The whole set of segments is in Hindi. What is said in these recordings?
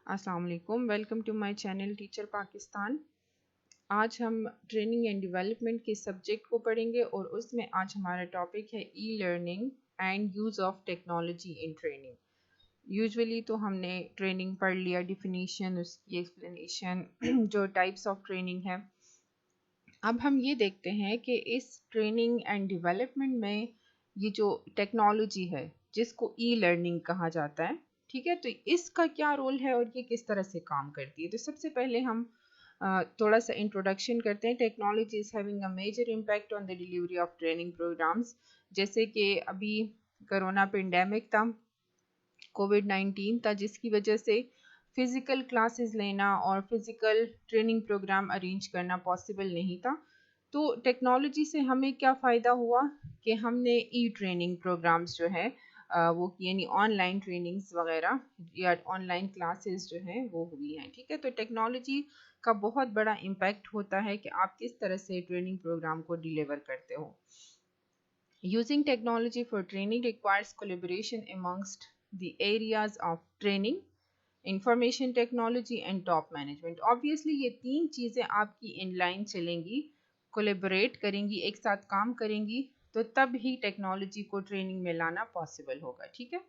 अस्सलाम वालेकुम, welcome to my channel teacher Pakistan. आज हम ट्रेनिंग एंड डेवलपमेंट के सब्जेक्ट को पढ़ेंगे और उसमें आज हमारा टॉपिक है e learning and use of technology in training. Usually तो हमने ट्रेनिंग पढ़ लिया, डिफिनीशन, उसकी एक्सप्लेनेशन जो टाइप्स ऑफ ट्रेनिंग है। अब हम ये देखते हैं कि इस ट्रेनिंग एंड डेवलपमेंट में ये जो टेक्नोलॉजी है जिसको ई लर्निंग कहा जाता है, ठीक है, तो इसका क्या रोल है और ये किस तरह से काम करती है। तो सबसे पहले हम थोड़ा सा इंट्रोडक्शन करते हैं। Technology is having a major impact on the delivery of training programmes. जैसे कि अभी कोरोना पेंडेमिक था, कोविड-19 था, जिसकी वजह से फ़िज़िकल क्लासेस लेना और फ़िज़िकल ट्रेनिंग प्रोग्राम अरेंज करना पॉसिबल नहीं था। तो टेक्नोलॉजी से हमें क्या फ़ायदा हुआ कि हमने ई ट्रेनिंग प्रोग्राम्स जो है वो यानी ऑनलाइन ट्रेनिंग्स वगैरह या ऑनलाइन क्लासेस जो हैं वो हुई हैं, ठीक है। तो टेक्नोलॉजी का बहुत बड़ा इम्पैक्ट होता है कि आप किस तरह से ट्रेनिंग प्रोग्राम को डिलीवर करते हो। Using technology for training requires collaboration amongst the areas of training, information technology and top management. Obviously ये तीन चीज़ें आपकी इनलाइन चलेंगी, कोलेबोरेट करेंगी, एक साथ काम करेंगी, तो तब ही टेक्नोलॉजी को ट्रेनिंग में लाना पॉसिबल होगा, ठीक है।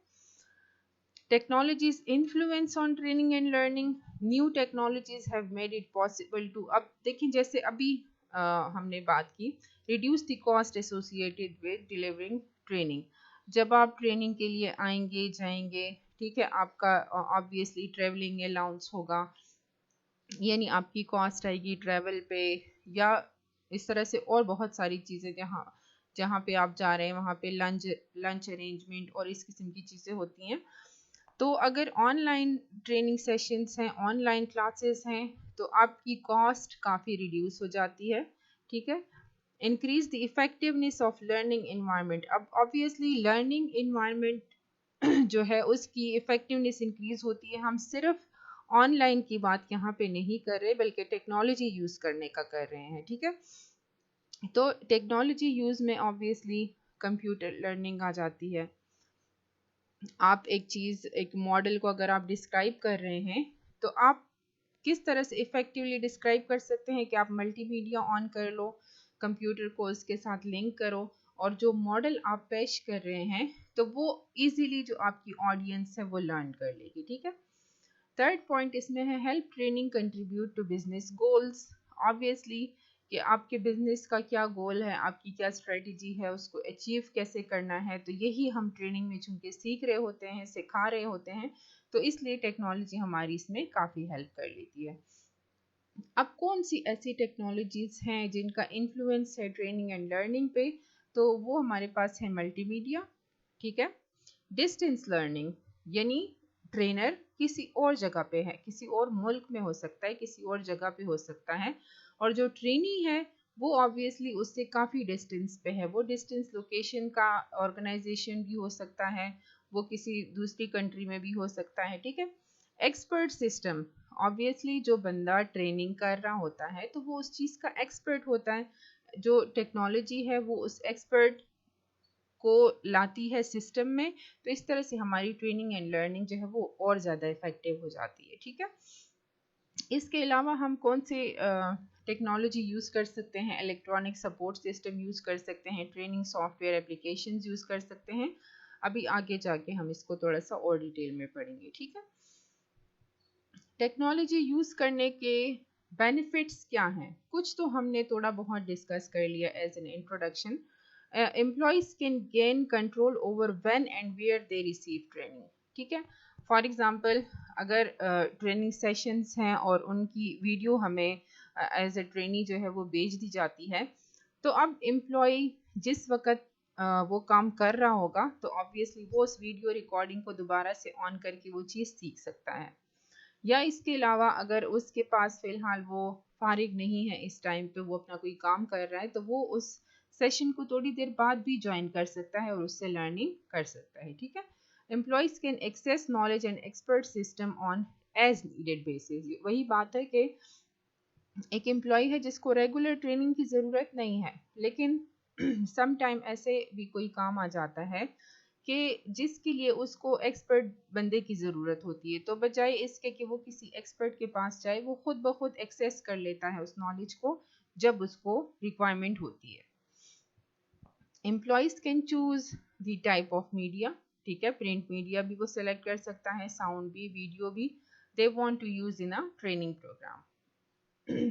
Technology's influence on training and learning. New technologies have made it possible to, अब देखिए जैसे अभी हमने बात की, reduce the cost associated with delivering training. जब आप ट्रेनिंग के लिए आएंगे जाएंगे, ठीक है, आपका ऑब्वियसली ट्रेवलिंग अलाउंस होगा, यानी आपकी कॉस्ट आएगी ट्रैवल पे, या इस तरह से और बहुत सारी चीज़ें जहाँ जहाँ पे आप जा रहे हैं वहाँ पे लंच लंच अरेंजमेंट और इस किस्म की चीज़ें होती हैं। तो अगर ऑनलाइन ट्रेनिंग सेशंस हैं, ऑनलाइन क्लासेस हैं, तो आपकी कॉस्ट काफ़ी रिड्यूस हो जाती है, ठीक है। Increase the effectiveness of learning environment. अब ऑब्वियसली लर्निंग इन्वायरमेंट जो है उसकी इफेक्टिवनेस इंक्रीज होती है। हम सिर्फ ऑनलाइन की बात यहाँ पे नहीं कर रहे बल्कि टेक्नोलॉजी यूज़ करने का कर रहे हैं, ठीक है। तो टेक्नोलॉजी यूज़ में ऑब्वियसली कंप्यूटर लर्निंग आ जाती है। आप एक चीज़, एक मॉडल को अगर आप डिस्क्राइब कर रहे हैं तो आप किस तरह से इफ़ेक्टिवली डिस्क्राइब कर सकते हैं कि आप मल्टीमीडिया ऑन कर लो, कंप्यूटर को उसके साथ लिंक करो और जो मॉडल आप पेश कर रहे हैं तो वो इजीली जो आपकी ऑडियंस है वो लर्न कर लेगी, ठीक है। थर्ड पॉइंट इसमें है help training contribute to business goals. Obviously कि आपके बिजनेस का क्या गोल है, आपकी क्या स्ट्रेटजी है, उसको अचीव कैसे करना है, तो यही हम ट्रेनिंग में चूंकि सीख रहे होते हैं, सिखा रहे होते हैं, तो इसलिए टेक्नोलॉजी हमारी इसमें काफ़ी हेल्प कर लेती है। अब कौन सी ऐसी टेक्नोलॉजीज हैं जिनका इन्फ्लुएंस है ट्रेनिंग एंड लर्निंग पे, तो वो हमारे पास है मल्टीमीडिया, ठीक है। डिस्टेंस लर्निंग, यानी ट्रेनर किसी और जगह पे है, किसी और मुल्क में हो सकता है, किसी और जगह पे हो सकता है, और जो ट्रेनी है वो ऑब्वियसली उससे काफ़ी डिस्टेंस पे है। वो डिस्टेंस लोकेशन का ऑर्गेनाइजेशन भी हो सकता है, वो किसी दूसरी कंट्री में भी हो सकता है, ठीक है। एक्सपर्ट सिस्टम, ऑब्वियसली जो बंदा ट्रेनिंग कर रहा होता है तो वो उस चीज़ का एक्सपर्ट होता है। जो टेक्नोलॉजी है वो उस एक्सपर्ट को लाती है सिस्टम में, तो इस तरह से हमारी ट्रेनिंग एंड लर्निंग जो है वो और ज़्यादा इफेक्टिव हो जाती है, ठीक है। इसके अलावा हम कौन से टेक्नोलॉजी यूज़ कर सकते हैं? इलेक्ट्रॉनिक सपोर्ट सिस्टम यूज़ कर सकते हैं, ट्रेनिंग सॉफ्टवेयर एप्लीकेशंस यूज़ कर सकते हैं। अभी आगे जाके हम इसको थोड़ा सा और डिटेल में पढ़ेंगे, ठीक है। टेक्नोलॉजी यूज़ करने के बेनिफिट्स क्या हैं? कुछ तो हमने थोड़ा बहुत डिस्कस कर लिया as an introduction. Employees can gain control over when and where they receive training, ठीक है। फॉर एग्जांपल अगर ट्रेनिंग सेशंस हैं और उनकी वीडियो हमें एज ए ट्रेनी जो है वो भेज दी जाती है, तो अब एम्प्लॉय जिस वक्त वो काम कर रहा होगा तो ऑब्वियसली वो उस वीडियो रिकॉर्डिंग को दोबारा से ऑन करके वो चीज़ सीख सकता है। या इसके अलावा अगर उसके पास फ़िलहाल वो फारिग नहीं है, इस टाइम पे वो अपना कोई काम कर रहा है, तो वो उस सेशन को थोड़ी देर बाद भी ज्वाइन कर सकता है और उससे लर्निंग कर सकता है, ठीक है। Employees can access knowledge and expert system on as needed basis. वही बात है कि एक एम्प्लॉय है जिसको रेगुलर ट्रेनिंग की ज़रूरत नहीं है, लेकिन सम टाइम ऐसे भी कोई काम आ जाता है कि जिसके लिए उसको एक्सपर्ट बंदे की ज़रूरत होती है, तो बजाय इसके कि वो किसी एक्सपर्ट के पास जाए, वो खुद ब खुद एक्सेस कर लेता है उस नॉलेज को जब उसको रिक्वायरमेंट होती है। Employees can choose the type of media, ठीक है, प्रिंट मीडिया भी वो सेलेक्ट कर सकता है, साउंड भी, वीडियो भी, they want to use in a training programme.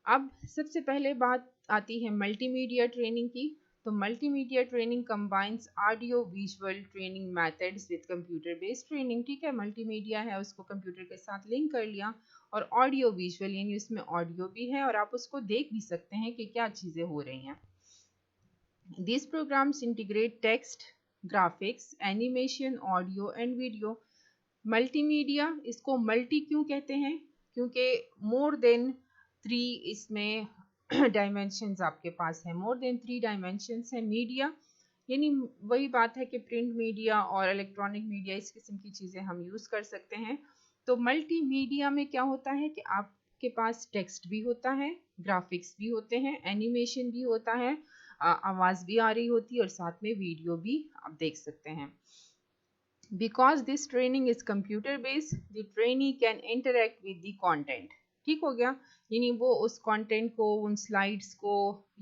अब सबसे पहले बात आती है मल्टीमीडिया ट्रेनिंग की। तो multimedia training combines audio visual training methods with computer based training, ठीक है, मल्टीमीडिया है, उसको कंप्यूटर के साथ लिंक कर लिया, और ऑडियो विजुअल यानी उसमें ऑडियो भी है और आप उसको देख भी सकते हैं कि क्या चीज़ें हो रही हैं। These programs integrate text, graphics, animation, audio and video. Multimedia, इसको मल्टी क्यों कहते हैं? क्योंकि मोर देन 3 इसमें डायमेंशंस आपके पास है, मोर देन 3 डायमेंशंस है मीडिया, यानी वही बात है कि प्रिंट मीडिया और इलेक्ट्रॉनिक मीडिया इस किस्म की चीज़ें हम यूज़ कर सकते हैं। तो मल्टीमीडिया में क्या होता है कि आपके पास टेक्स्ट भी होता है, ग्राफिक्स भी होते हैं, एनिमेशन भी होता है, आवाज़ भी आ रही होती है और साथ में वीडियो भी आप देख सकते हैं। Because this training is computer based, the trainee can interact with the content. ठीक हो गया, यानी वो उस कंटेंट को, उन स्लाइड्स को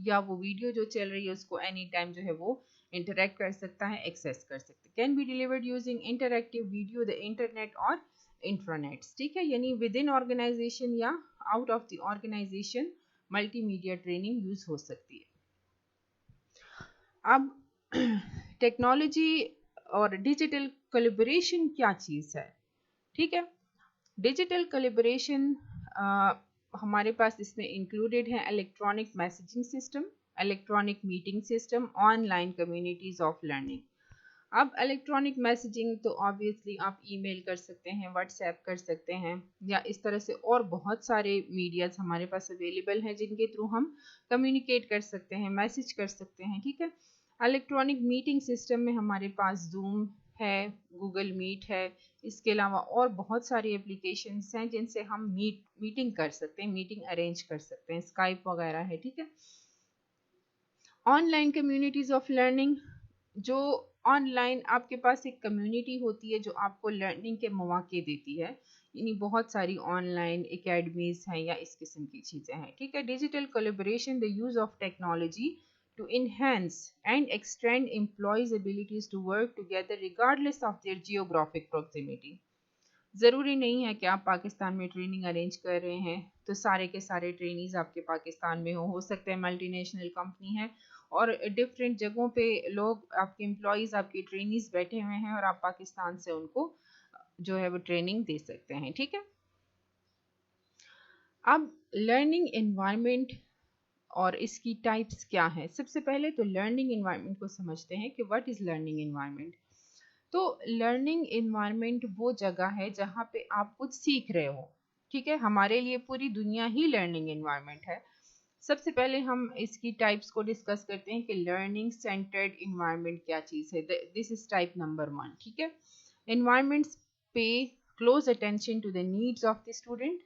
या वो वीडियो जो चल रही है उसको एनी टाइम जो है वो इंटरेक्ट कर सकता है, एक्सेस कर सकता है। Can be delivered using interactive video, the internet और इंट्रानेट्स, ठीक है, यानी विद इन ऑर्गेनाइजेशन या out of the organisation multimedia training use हो सकती है। अब टेक्नोलॉजी और डिजिटल कोलैबोरेशन क्या चीज़ है, ठीक है। डिजिटल कोलैबोरेशन हमारे पास इसमें इंक्लूडेड है electronic messaging system, electronic meeting system, online communities of learning. अब इलेक्ट्रॉनिक मैसेजिंग तो ऑब्वियसली आप ईमेल कर सकते हैं, व्हाट्सएप कर सकते हैं, या इस तरह से और बहुत सारे मीडियाज हमारे पास अवेलेबल हैं जिनके थ्रू हम कम्युनिकेट कर सकते हैं, मैसेज कर सकते हैं, ठीक है। इलेक्ट्रॉनिक मीटिंग सिस्टम में हमारे पास जूम है, गूगल मीट है, इसके अलावा और बहुत सारी एप्लीकेशंस हैं जिनसे हम मीटिंग कर सकते हैं, मीटिंग अरेंज कर सकते हैं, स्काइप वगैरह है, ठीक है। ऑनलाइन कम्युनिटीज ऑफ लर्निंग, जो ऑनलाइन आपके पास एक कम्युनिटी होती है जो आपको लर्निंग के मौके देती है, यानी बहुत सारी ऑनलाइन एकेडमीज हैं या इस किस्म की चीज़ें हैं, ठीक है। Digital collaboration, the use of technology to enhance and extend employees' abilities to work together regardless of their geographic proximity. ज़रूरी नहीं है कि आप पाकिस्तान में ट्रेनिंग अरेंज कर रहे हैं तो सारे के सारे ट्रेनीज आपके पाकिस्तान में हो सकते हैं मल्टीनेशनल कंपनी है और डिफरेंट जगहों पे लोग, आपके एम्प्लॉयज़, आपके ट्रेनीज बैठे हुए हैं और आप पाकिस्तान से उनको जो है वो ट्रेनिंग दे सकते हैं, ठीक है। अब लर्निंग एनवायरनमेंट और इसकी टाइप्स क्या है। सबसे पहले तो लर्निंग एनवायरनमेंट को समझते हैं कि व्हाट इज़ लर्निंग एनवायरनमेंट। तो लर्निंग एनवायरनमेंट वो जगह है जहाँ पे आप कुछ सीख रहे हो, ठीक है। हमारे लिए पूरी दुनिया ही लर्निंग एनवायरनमेंट है। सबसे पहले हम इसकी टाइप्स को डिस्कस करते हैं कि लर्निंग सेंटर्ड एनवायरनमेंट क्या चीज़ है। दिस इज टाइप नंबर 1, ठीक है। एनवायरनमेंट्स पे close attention to the needs of the student.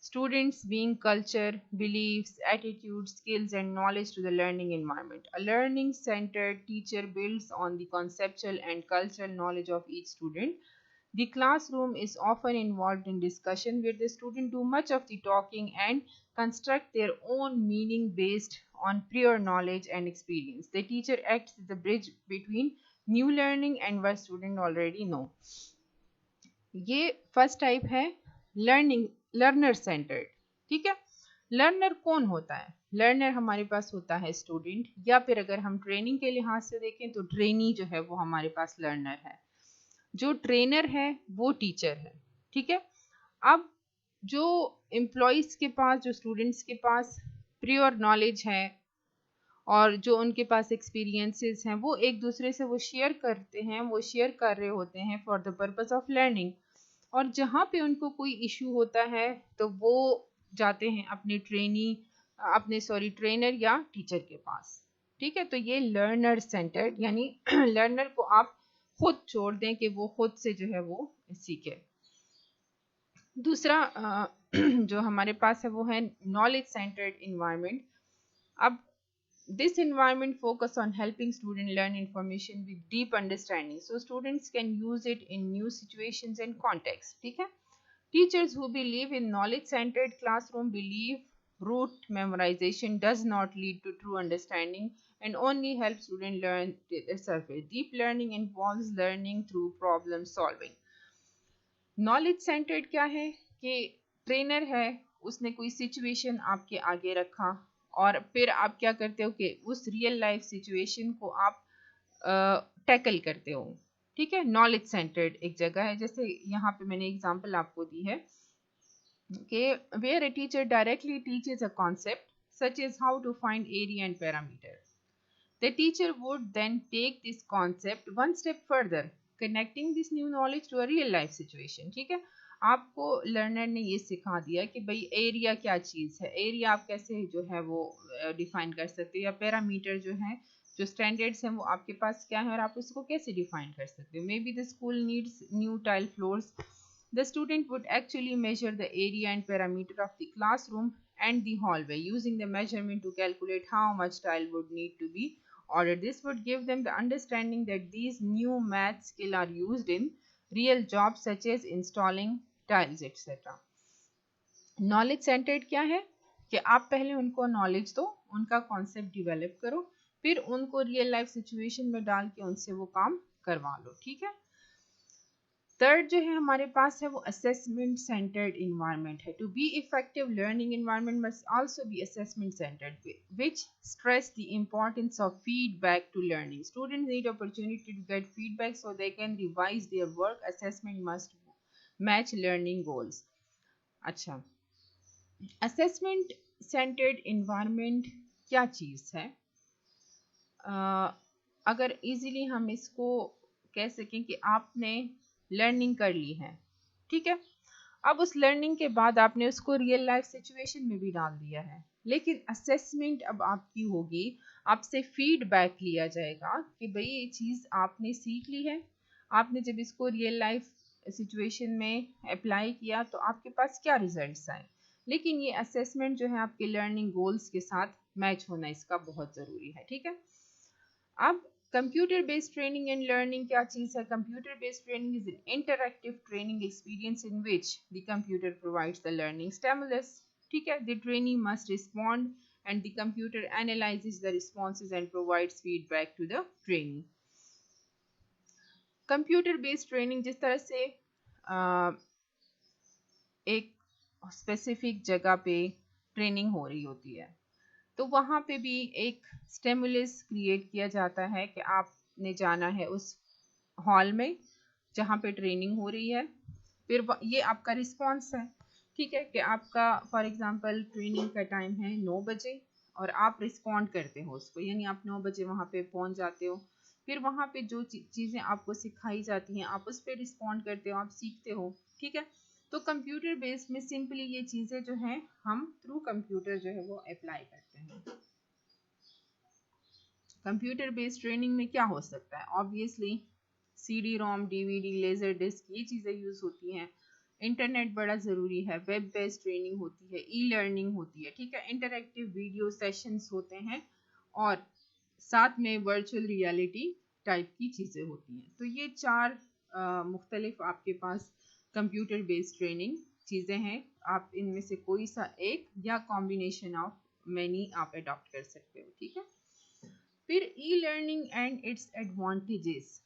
Students bring culture, beliefs, attitudes, skills, and knowledge to the learning environment. A learning-centered teacher builds on the conceptual and cultural knowledge of each student. The classroom is often involved in discussion where the students do much of the talking and construct their own meaning based on prior knowledge and experience. The teacher acts as the bridge between new learning and what students already know. ये फर्स्ट टाइप है लर्नर सेंटर्ड, ठीक है। लर्नर कौन होता है? लर्नर हमारे पास होता है स्टूडेंट, या फिर अगर हम ट्रेनिंग के लिहाज से देखें तो ट्रेनी जो है वो हमारे पास लर्नर है, जो ट्रेनर है वो टीचर है, ठीक है। अब जो एम्प्लॉयज़ के पास, जो स्टूडेंट्स के पास प्रियोर नॉलेज है और जो उनके पास एक्सपीरियंसेस हैं वो एक दूसरे से वो शेयर करते हैं, वो शेयर कर रहे होते हैं for the purpose of learning. और जहाँ पे उनको कोई इशू होता है तो वो जाते हैं अपने ट्रेनर या टीचर के पास, ठीक है। तो ये लर्नर सेंटर्ड, यानी लर्नर को आप खुद छोड़ दें कि वो खुद से जो है वो सीखे। दूसरा जो हमारे पास है वो है नॉलेज सेंटर्ड इन्वायरमेंट। अब This environment focus on helping students learn information with deep understanding, so students can use it in new situations and contexts. ठीक है? Teachers who believe in knowledge-centered classroom believe rote memorization does not lead to true understanding and only helps students learn the surface. Deep learning involves learning through problem solving. Knowledge centred क्या है कि ट्रेनर है, उसने कोई सिचुएशन आपके आगे रखा और फिर आप क्या करते हो कि उस रियल लाइफ सिचुएशन को आप टैकल करते हो. ठीक है, नॉलेज सेंटर्ड एक जगह है. जैसे यहाँ पे मैंने एग्जांपल आपको दी है कि where a teacher directly teaches a concept such is how to find area and parameter. The teacher would then take this concept one step further, connecting this new knowledge to a real life situation. ठीक है, आपको लर्नर ने ये सिखा दिया कि भाई एरिया क्या चीज़ है, एरिया आप कैसे जो है वो डिफाइन कर सकते हो, या पैरामीटर जो है, जो स्टैंडर्ड्स हैं वो आपके पास क्या है और आप उसको कैसे डिफाइन कर सकते हो. May be the school needs new tile floors. The student would actually measure the area and parameter of the classroom and the hallway using the measurement to calculate how much tile would need to be ordered. This would give them the understanding that these new math skills are used in real jobs such as installing tiles, etc. Knowledge centred क्या है कि आप पहले उनको नॉलेज दो, उनका कॉन्सेप्ट डिवेलप करो, फिर उनको रियल लाइफ सिचुएशन में डाल के उनसे वो काम करवा लो. ठीक है. थर्ड जो है हमारे पास है वो असेसमेंट सेंटर्ड इन्वायरमेंट है. To be effective learning environment must also be assessment centred which stress the importance of feedback to learning. Students need opportunity to get feedback so they can revise their work. Assessment must match learning goals. अच्छा, असेसमेंट सेंटर्ड इन्वायरमेंट क्या चीज़ है? अगर इजीली हम इसको कह सकें कि आपने लर्निंग कर ली है, ठीक है, अब उस लर्निंग के बाद आपने उसको रियल लाइफ सिचुएशन में भी डाल दिया है, लेकिन असेसमेंट अब आपकी होगी, आपसे फीडबैक लिया जाएगा कि भाई ये चीज़ आपने सीख ली है, आपने जब इसको रियल लाइफ सिचुएशन में अप्लाई किया तो आपके पास क्या रिजल्ट्स आए. लेकिन ये असेसमेंट जो है आपके लर्निंग गोल्स के साथ मैच होना इसका बहुत ज़रूरी है. ठीक है. अब computer based training and learning क्या चीज़ है? Computer based training is an interactive training experience in which the computer provides the learning stimulus. ठीक है. The trainee must respond and the computer analyses the responses and provides feedback to the trainee. Computer based training जिस तरह से एक स्पेसिफिक जगह पे ट्रेनिंग हो रही होती है, तो वहाँ पे भी एक स्टिमुलस क्रिएट किया जाता है कि आपने जाना है उस हॉल में जहाँ पे ट्रेनिंग हो रही है, फिर ये आपका रिस्पॉन्स है. ठीक है, कि आपका फॉर एग्जांपल ट्रेनिंग का टाइम है 9 बजे और आप रिस्पॉन्ड करते हो उसको, यानी आप 9 बजे वहाँ पे पहुँच जाते हो, फिर वहाँ पे जो चीज़ें आपको सिखाई जाती हैं आप उस पर रिस्पॉन्ड करते हो, आप सीखते हो. ठीक है. तो कंप्यूटर बेस्ड में सिंपली ये चीज़ें जो हैं हम थ्रू कंप्यूटर जो है वो अप्लाई करते हैं. कंप्यूटर बेस्ड ट्रेनिंग में क्या हो सकता है? ऑब्वियसली CD रोम, DVD, लेज़र डिस्क, ये चीज़ें यूज़ होती हैं. इंटरनेट बड़ा ज़रूरी है. वेब बेस्ड ट्रेनिंग होती है, ई लर्निंग होती है. ठीक है. इंटरैक्टिव वीडियो सेशंस होते हैं और साथ में वर्चुअल रियलिटी टाइप की चीज़ें होती हैं. तो ये 4 मुख्तलिफ आपके पास कंप्यूटर बेस्ड ट्रेनिंग चीज़ें हैं. आप इनमें से कोई सा एक या कॉम्बिनेशन ऑफ मैनी आप अडॉप्ट कर सकते हो. ठीक है. फिर ई लर्निंग एंड इट्स एडवांटेजेस.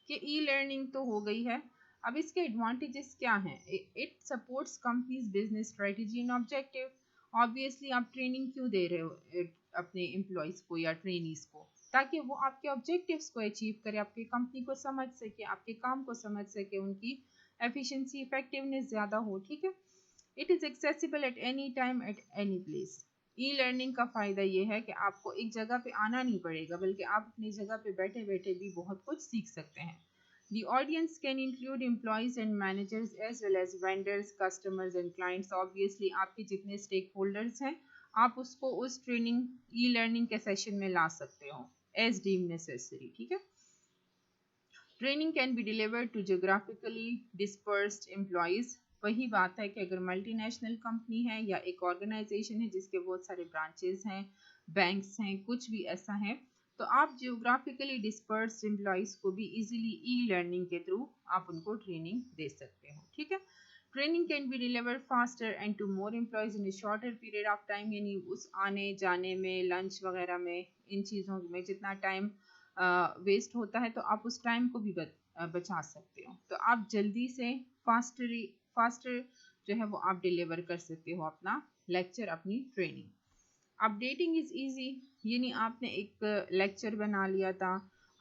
कि ई लर्निंग तो हो गई है, अब इसके एडवांटेजेस क्या हैं? It supports companies business strategy and objective. Obviously आप ट्रेनिंग क्यों दे रहे हो अपने एम्प्लॉयज़ को या ट्रेनीज को? ताकि वो आपके ऑब्जेक्टिव्स को अचीव करे, आपकी कंपनी को समझ सके, आपके काम को समझ सके, उनकी एफिशिएंसी इफेक्टिवनेस ज़्यादा हो. ठीक है. It is accessible at any time at any place. E learning का फ़ायदा ये है कि आपको एक जगह पे आना नहीं पड़ेगा, बल्कि आप अपनी जगह पे बैठे बैठे भी बहुत कुछ सीख सकते हैं. The audience can include employees and managers as well as vendors, customers and clients. Obviously आपके जितने stakeholders हैं आप उसको उस ट्रेनिंग ई लर्निंग के सेशन में ला सकते हो as deemed necessary. ठीक है. Training can be delivered to geographically dispersed employees. वही बात है कि अगर मल्टीनेशनल कंपनी है या एक ऑर्गेनाइजेशन है जिसके बहुत सारे ब्रांचेस हैं, बैंक्स हैं, कुछ भी ऐसा है, तो आप जियोग्राफिकली डिस्पर्स्ड एम्प्लॉइज को भी इजीली ई लर्निंग के थ्रू आप उनको ट्रेनिंग दे सकते हो। ठीक है, training can be delivered faster and to more employees in a shorter period of time, यानी उस आने जाने में, लंच वगैरह में, इन चीज़ों में जितना टाइम वेस्ट होता है तो आप उस टाइम को भी बचा सकते हो। तो आप जल्दी से फास्टर जो है वो आप डिलीवर कर सकते हो अपना लेक्चर, अपनी ट्रेनिंग। अपडेटिंग इज़ ईजी, यानी आपने एक लेक्चर बना लिया था,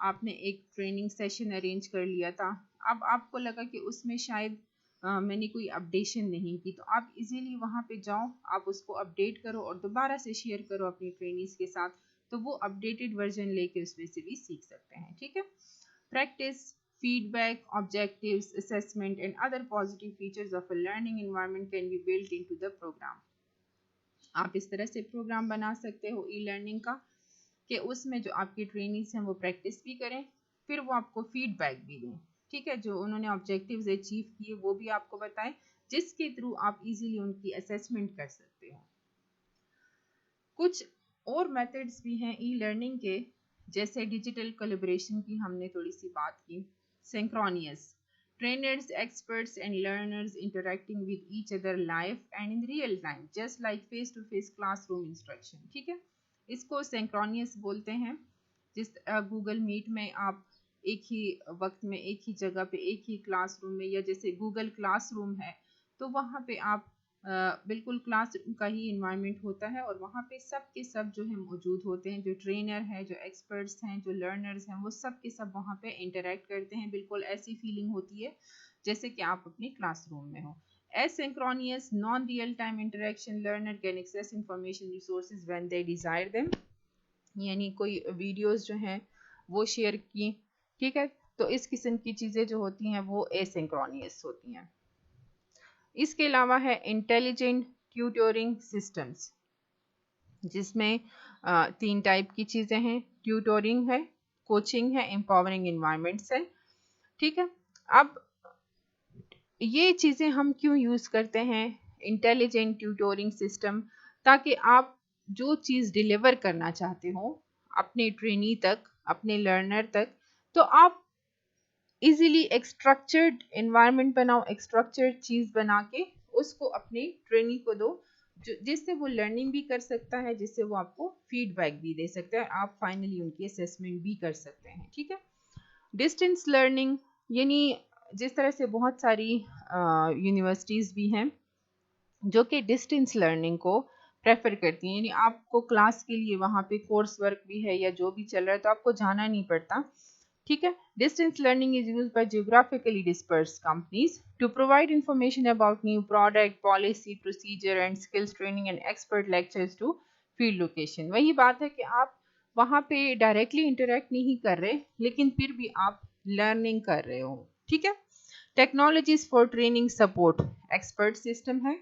आपने एक ट्रेनिंग सेशन अरेंज कर लिया था, अब आपको लगा कि उसमें शायद मैंने कोई अपडेशन नहीं की, तो आप इजीली वहाँ पे जाओ, आप उसको अपडेट करो और दोबारा से शेयर करो अपनी ट्रेनिंग्स के साथ, तो वो अपडेटेड वर्जन लेके उसमें से भी सीख सकते हैं। ठीक है, practice, feedback, objectives, assessment and other positive features of a learning environment can be built into the program. आप इस तरह से प्रोग्राम बना सकते हो ई लर्निंग का कि उसमें जो आपके ट्रेनिंग्स हैं वो प्रैक्टिस भी करें, फिर वो आपको फीडबैक भी दें। ठीक है, जो उन्होंने ऑब्जेक्टिव्स अचीव किए वो भी आपको बताएं, जिसके थ्रू आप इजीली उनकी असेसमेंट कर सकते हो। कुछ और मेथड्स भी हैं ई लर्निंग के, जैसे डिजिटल कोलैबोरेशन की हमने थोड़ी सी बात की, synchronous, trainers, experts and learners interacting with each other live and in real time, just like face to face classroom instruction। ठीक है, इसको synchronous बोलते हैं। जिस गूगल मीट में आप एक ही वक्त में एक ही जगह पे एक ही क्लासरूम में, या जैसे गूगल क्लासरूम है तो वहाँ पे आप बिल्कुल क्लास का ही इन्वायरमेंट होता है और वहाँ पे सब के सब जो है मौजूद होते हैं, जो ट्रेनर है, जो एक्सपर्ट्स हैं, जो लर्नर्स हैं, वो सब के सब वहाँ पे इंटरेक्ट करते हैं। बिल्कुल ऐसी फीलिंग होती है जैसे कि आप अपने क्लासरूम में हो। Asynchronous non-real time interaction, learner can access information resources when they desire them, यानी कोई वीडियोस जो हैं वो शेयर की। ठीक है, तो इस किस्म की चीज़ें जो होती हैं वो एसिंक्रोनियस होती हैं। इसके अलावा है इंटेलिजेंट ट्यूटोरिंग सिस्टम्स, जिसमें 3 टाइप की चीज़ें हैं, ट्यूटोरिंग है, कोचिंग है, एम्पावरिंग इन्वायरमेंट्स है। ठीक है, अब ये चीज़ें हम क्यों यूज़ करते हैं इंटेलिजेंट ट्यूटोरिंग सिस्टम, ताकि आप जो चीज़ डिलीवर करना चाहते हो अपने ट्रेनी तक, अपने लर्नर तक, तो आप इजीली एक स्ट्रक्चर्ड एनवायरनमेंट बनाओ, एक स्ट्रक्चर्ड चीज़ बना के उसको अपने ट्रेनी को दो, जिससे वो लर्निंग भी कर सकता है, जिससे वो आपको फीडबैक भी दे सकता है, आप फाइनली उनकी असेसमेंट भी कर सकते हैं। ठीक है, डिस्टेंस लर्निंग, यानी जिस तरह से बहुत सारी यूनिवर्सिटीज़ भी हैं जो कि डिस्टेंस लर्निंग को प्रेफर करती हैं, यानी आपको क्लास के लिए वहाँ पे कोर्स वर्क भी है या जो भी चल रहा है तो आपको जाना नहीं पड़ता। ठीक है, distance learning is used by geographically dispersed companies to provide information about new product, policy, procedure and skills training and expert lectures to field location. वही बात है कि आप वहाँ पे डायरेक्टली इंटरेक्ट नहीं कर रहे, लेकिन फिर भी आप लर्निंग कर रहे हो। ठीक है, technologies for training support, expert system है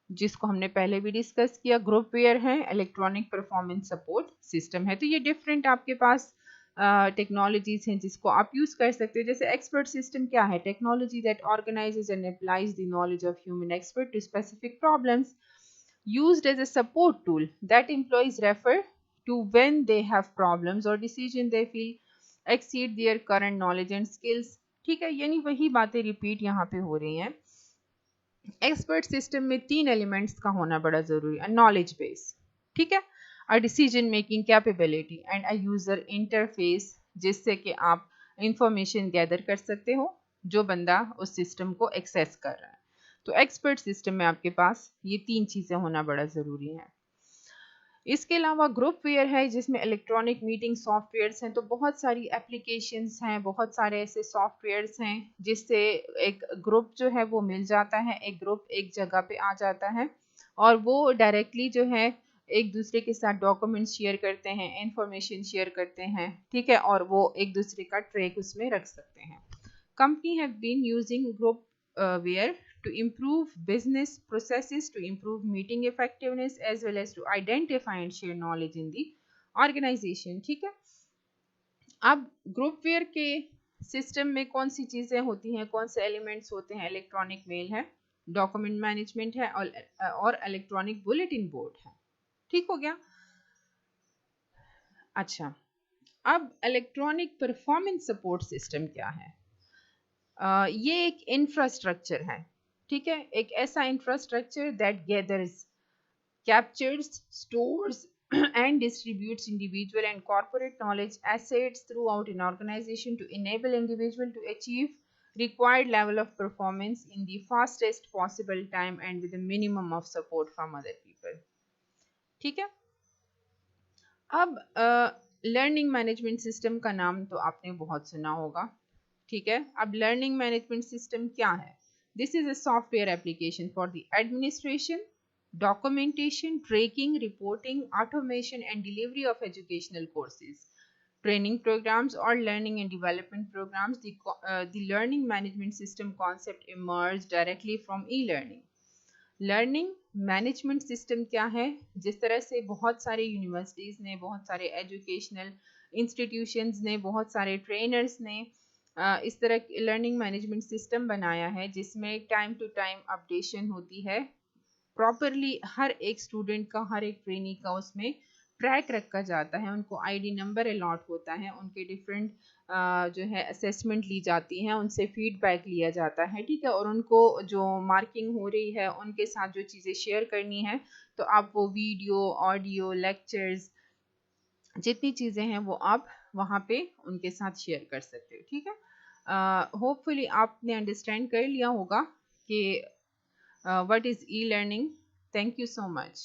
जिसको हमने पहले भी डिस्कस किया, ग्रुप वेयर है, इलेक्ट्रॉनिक परफॉर्मेंस सपोर्ट सिस्टम है। तो ये डिफरेंट आपके पास टेक्नोलॉजीज हैं जिसको आप यूज कर सकते हो। जैसे एक्सपर्ट सिस्टम क्या है, technology that organises and applies the knowledge of human expert to specific problems used as a support tool that employees refer to when they have problems or decision they feel exceed their current knowledge and skills। ठीक है, यानी वही बातें रिपीट यहाँ पे हो रही हैं। एक्सपर्ट सिस्टम में 3 एलिमेंट्स का होना बड़ा जरूरी है, नॉलेज बेस, ठीक है, a decision making capability and a user interface, जिससे कि आप इंफॉर्मेशन गैदर कर सकते हो जो बंदा उस सिस्टम को एक्सेस कर रहा है। तो एक्सपर्ट सिस्टम में आपके पास ये 3 चीज़ें होना बड़ा ज़रूरी है। इसके अलावा ग्रुप वेयर है जिसमें इलेक्ट्रॉनिक मीटिंग सॉफ्टवेयर्स हैं। तो बहुत सारी एप्लीकेशंस हैं, बहुत सारे ऐसे सॉफ्टवेयर्स हैं जिससे एक ग्रुप जो है वो मिल जाता है, एक ग्रुप एक जगह पे आ जाता है और वो डायरेक्टली जो है एक दूसरे के साथ डॉक्यूमेंट्स शेयर करते हैं, इंफॉर्मेशन शेयर करते हैं। ठीक है, और वो एक दूसरे का ट्रैक उसमें रख सकते हैं। Company have been using groupware to improve business processes, to improve meeting effectiveness as well as to identify and share knowledge in the organization। ठीक है, अब ग्रुप वेयर के सिस्टम में कौन सी चीज़ें होती हैं, कौन से एलिमेंट्स होते हैं, इलेक्ट्रॉनिक मेल है, डॉक्यूमेंट मैनेजमेंट है और इलेक्ट्रॉनिक बुलेटिन बोर्ड है। ठीक हो गया। अच्छा, अब इलेक्ट्रॉनिक परफॉर्मेंस सपोर्ट सिस्टम क्या है? ये एक इंफ्रास्ट्रक्चर है, ठीक है, एक ऐसा infrastructure that gathers, captures, stores, and distributes individual and corporate knowledge assets throughout an organization to enable individual to achieve required level of performance in the fastest possible time and with a minimum of support from other people. ठीक है, अब लर्निंग मैनेजमेंट सिस्टम का नाम तो आपने बहुत सुना होगा, ठीक है। अब लर्निंग मैनेजमेंट सिस्टम क्या है? This is a software application for the administration, documentation, tracking, reporting, automation, and delivery of educational courses, training programs, or learning and development programs. The learning management system concept emerged directly from e-learning. Learning management system क्या है? जिस तरह से बहुत सारे यूनिवर्सिटीज़ ने, बहुत सारे एजुकेशनल इंस्टीट्यूशंस ने, बहुत सारे ट्रेनर्स ने इस तरह लर्निंग मैनेजमेंट सिस्टम बनाया है जिसमें टाइम टू टाइम अपडेशन होती है, प्रॉपरली हर एक स्टूडेंट का, हर एक ट्रेनी का उसमें ट्रैक रखा जाता है, उनको आईडी नंबर अलॉट होता है, उनके डिफरेंट जो है असेसमेंट ली जाती हैं, उनसे फीडबैक लिया जाता है, ठीक है, और उनको जो मार्किंग हो रही है उनके साथ जो चीज़ें शेयर करनी है, तो आप वो वीडियो, ऑडियो, लेक्चर्स, जितनी चीज़ें हैं वो आप वहाँ पे उनके साथ शेयर कर सकते हो, ठीक है। होपफुली आपने अंडरस्टैंड कर लिया होगा कि what is e-learning. Thank you so much.